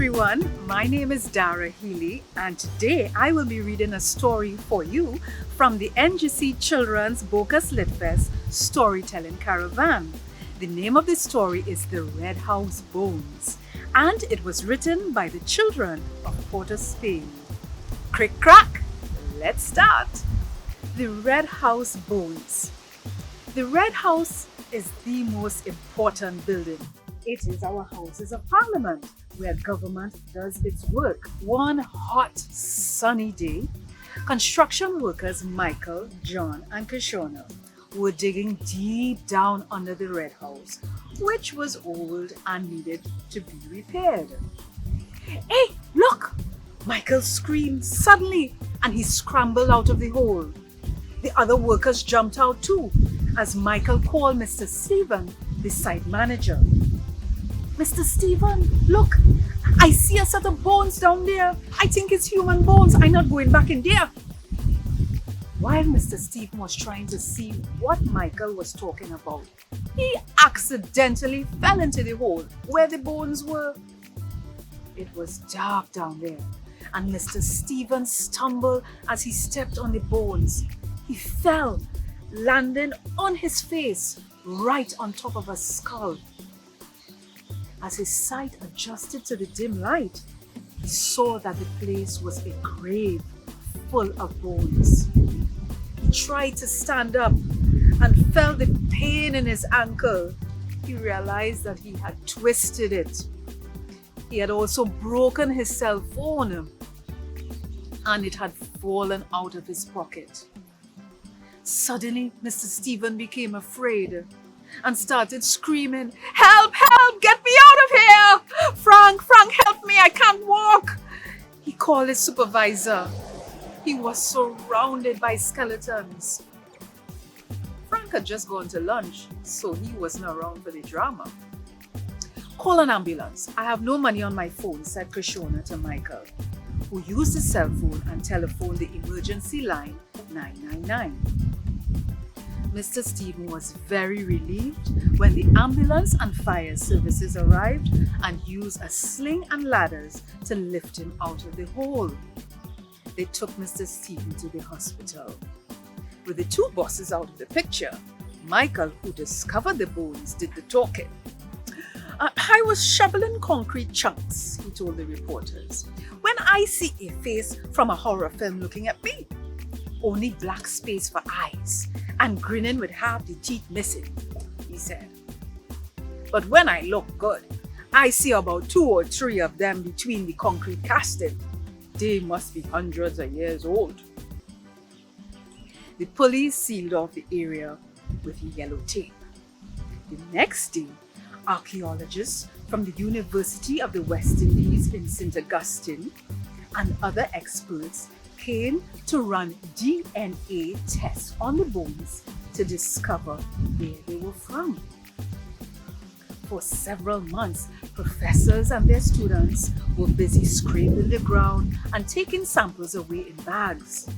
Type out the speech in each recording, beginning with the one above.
everyone, my name is Dara Healy and today I will be reading a story for you from the NGC Children's Bocas Litfest Storytelling Caravan. The name of the story is The Red House Bones and it was written by the children of Port of Spain. Crick crack, let's start. The Red House Bones. The Red House is the most important building. It is our Houses of Parliament, where government does its work. One hot, sunny day, construction workers Michael, John, and Kishona were digging deep down under the Red House, which was old and needed to be repaired. Hey, look! Michael screamed suddenly, and he scrambled out of the hole. The other workers jumped out too, as Michael called Mr. Stephen, the site manager. Mr. Stephen, look, I see a set of bones down there. I think it's human bones. I'm not going back in there. While Mr. Stephen was trying to see what Michael was talking about, he accidentally fell into the hole where the bones were. It was dark down there, and Mr. Stephen stumbled as he stepped on the bones. He fell, landing on his face right on top of a skull. As his sight adjusted to the dim light, he saw that the place was a grave full of bones. He tried to stand up and felt the pain in his ankle. He realized that he had twisted it. He had also broken his cell phone and it had fallen out of his pocket. Suddenly, Mr. Stephen became afraid and started screaming, "Help! Help! Get me out of here! Frank! Frank, help me! I can't walk!" He called his supervisor. He was surrounded by skeletons. Frank had just gone to lunch, so he wasn't around for the drama. "Call an ambulance. I have no money on my phone," said Krishona to Michael, who used his cell phone and telephoned the emergency line 999. Mr. Stephen was very relieved when the ambulance and fire services arrived and used a sling and ladders to lift him out of the hole. They took Mr. Stephen to the hospital. With the two bosses out of the picture, Michael, who discovered the bones, did the talking. "I was shoveling concrete chunks," he told the reporters, "when I see a face from a horror film looking at me. Only black space for eyes and grinning with half the teeth missing," he said. "But when I look good, I see about 2 or 3 of them between the concrete casting. They must be hundreds of years old." The police sealed off the area with yellow tape. The next day, archaeologists from the University of the West Indies in St. Augustine and other experts came to run DNA tests on the bones to discover where they were from. For several months, professors and their students were busy scraping the ground and taking samples away in bags.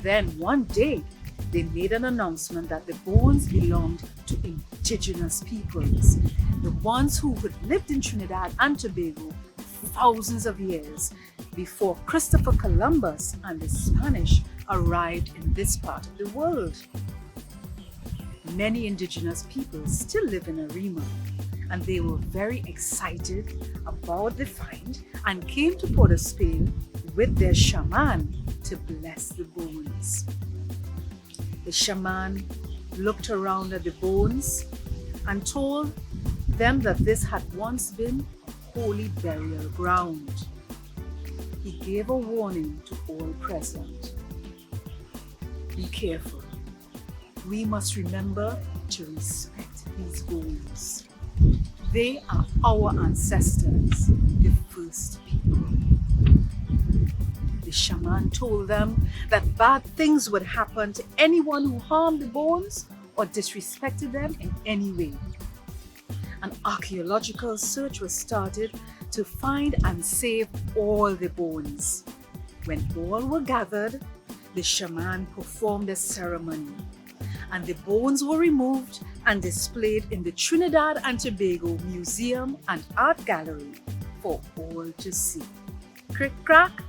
Then one day, they made an announcement that the bones belonged to indigenous peoples, the ones who had lived in Trinidad and Tobago thousands of years before Christopher Columbus and the Spanish arrived in this part of the world. Many indigenous peoples still live in Arima, and they were very excited about the find and came to Port of Spain with their shaman to bless the bones. The shaman looked around at the bones and told them that this had once been a holy burial ground. He gave a warning to all present. "Be careful. We must remember to respect these bones. They are our ancestors, the first people." The shaman told them that bad things would happen to anyone who harmed the bones or disrespected them in any way. An archaeological search was started to find and save all the bones. When all were gathered, the shaman performed a ceremony, and the bones were removed and displayed in the Trinidad and Tobago Museum and Art Gallery for all to see. Crick crack,